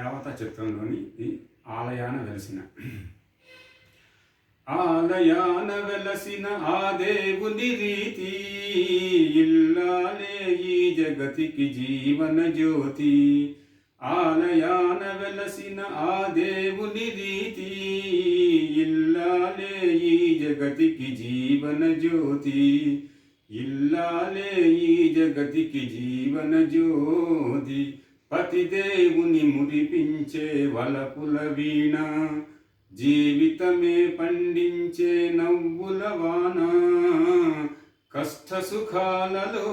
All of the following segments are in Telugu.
దేవతా చిత్రంలోని ఈ ఆలయాన వెలసిన ఆలయాన వెలసిన ఆ దేవుని రీతి ఇల్లాలే ఈ జగతికి జీవన జ్యోతి. ఆలయాన వెలసిన ఆ దేవుని రీతి ఇల్లాలే ఈ జగతికి జీవన జ్యోతి. ఇల్లాలే ఈ జగతికి జీవన జ్యోతి. పతిదేవుని మురిపించే వలపుల వీణ, జీవితమే పండించే నవ్వుల వాన. కష్ట సుఖాలలో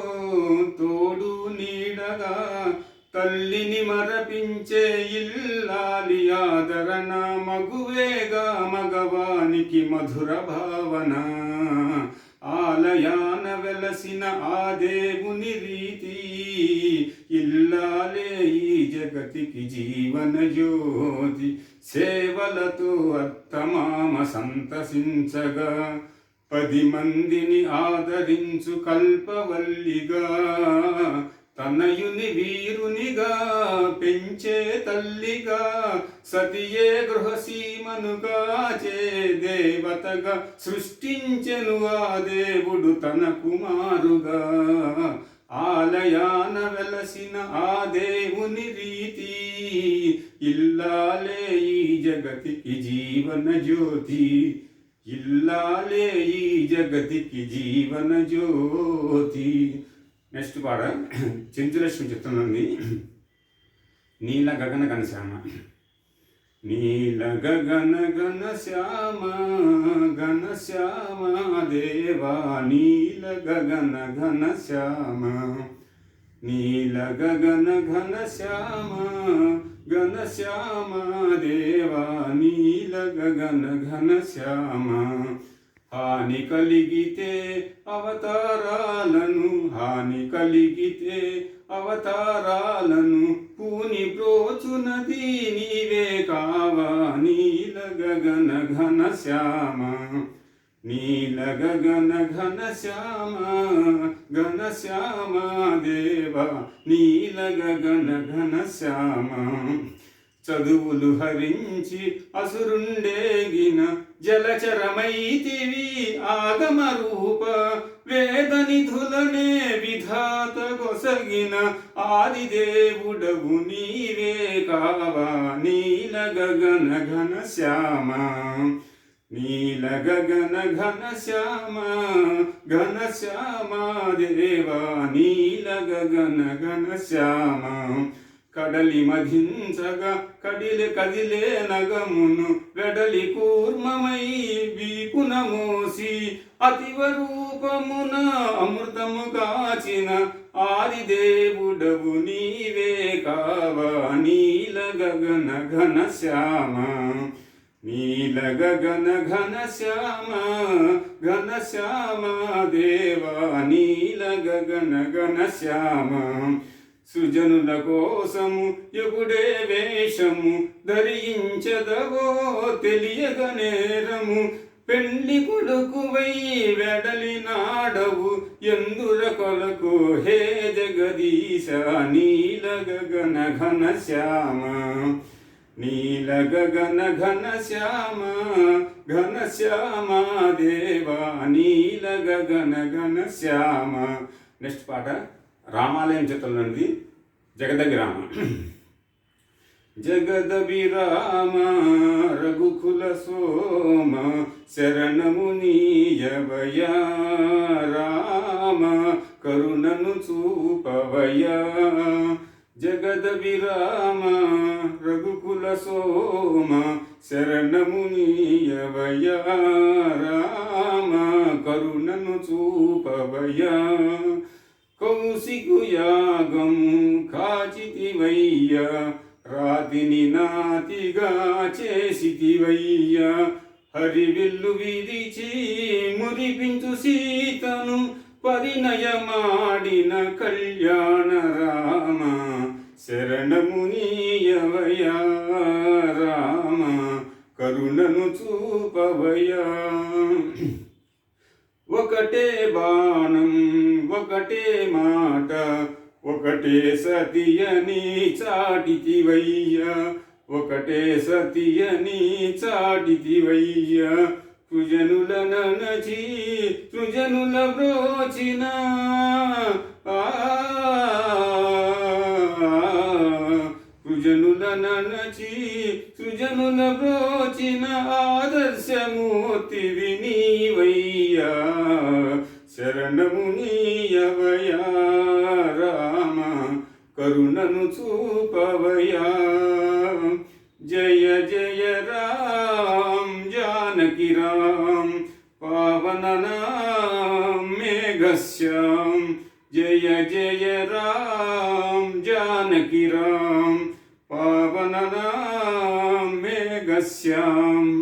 తోడు నీడగా తల్లిని మరపించే ఇల్లాలి ఆదరణ. మగువేగా మగవానికి మధుర భావన. ఆలయాన వెలసిన ఆ దేవుని రీతి ఇల్లాలే ఈ జగతికి జీవన జ్యోతి. సేవలతో అత్తమామ సంతసించగా 10 మందిని ఆదరించు కల్పవల్లిగా. తనయుని వీరునిగా పెంచే తల్లిగా, సతియే గృహసీమనుగా చే దేవతగా సృష్టించెను ఆ దేవుడు తన కుమారుగా. ఆలయాన వెలసిన ఆ దేవుని రీతి ఇల్లాలే ఈ జగతికి జీవన జ్యోతి. ఇల్లాలే ఈ జగతికి జీవన జ్యోతి. నెక్స్ట్ పాట చెంచులక్ష్మి చిత్రంలోని నీల గగన ఘనశ్యామ. నీల గగన ఘనశ్యామ ఘనశ్యామ దేవా నీల గగన ఘనశ్యామ. నీల గగన ఘనశ్యామ ఘనశ్యామ దేవా నీల గగన ఘనశ్యామ. హాని కలిగితే అవతారాలను, హాని కలిగితే అవతారాలను పూని బ్రోచునది నీవే కావా. నీల గగన ఘనశ్యామ. నీల గగన ఘనశ్యామ ఘనశ్యామ దేవా నీల గగన ఘనశ్యామ. చదువులు హరించి అసురుండేగిన జలచరమైతివి ఆగమ రూప. వేద నిధులనే విధాత గొసగిన ఆదిదేవుడవు నీవే కావా. నీల గగన ఘనశ్యామ. నీల గగన ఘనశ్యామ ఘనశ్యామ దేవా నీల గగన ఘనశ్యామ. కడలి మధించగా కడిలే కదిలే నగమును వెడలి కూర్మమై వీపున మోసి అతివ రూపమున అమృతము కాచిన ఆదిదేవుడవు నీవే కావా. నీల గగన ఘనశ్యామ. నీల గగన ఘనశ్యామ ఘనశ్యామ దేవా నీల గగన ఘనశ్యామ. సృజనుల కోసము ఎగుడే వేషము ధరించదవో తెలియగ నేరము. పెళ్లి కొడుకువై వెడలి నాడవు ఎందుర కొలకు హే జగదీశ. నీల గగన ఘనశ్యామ. నీల గగన ఘనశ్యామ ఘనశ్యామ దేవా నీల గగన ఘనశ్యామ. నెక్స్ట్ పాట రామాలయం చిత్రంలోనిది జగదభిరామ. జగదభిరామ రఘుకుల సోమ శరణము నీయవయా. రామ కరుణను చూపవయా. జగదభిరామ రఘుకుల సోమ శరణము నీయవయా. రామ కరుణను చూపవయా. కౌశికు యాగము కాచితివయ్యా. రాతిని నాతిగా చేసితివయ్యా. హరివిల్లు విరిచి మురిపించు సీతను పరిణయమాడిన కళ్యాణ రామ. శరణము నీయవయా. రామ కరుణను చూపవయా. ఒకటే బాణం ఒకటే మాట ఒకటే ఒకటే సతియని చాటితివయ్యా ఒకటే సతియని చాటితివయ్యా సృజనుల ననచి సృజనుల బ్రోచిన సృజనుల ననచి సృజనుల బ్రోచిన ఆదర్శమూర్తివి నీవయ్యా శరణము నీయవయా రామ కరుణను చూపవయా జయ జయ రామ్ జానకి రామ్ పావన నామ్ మేఘశ్యామ్ జయ జయ రామ్ జానకి రామ్ పావన నామ్ మేఘశ్యామ్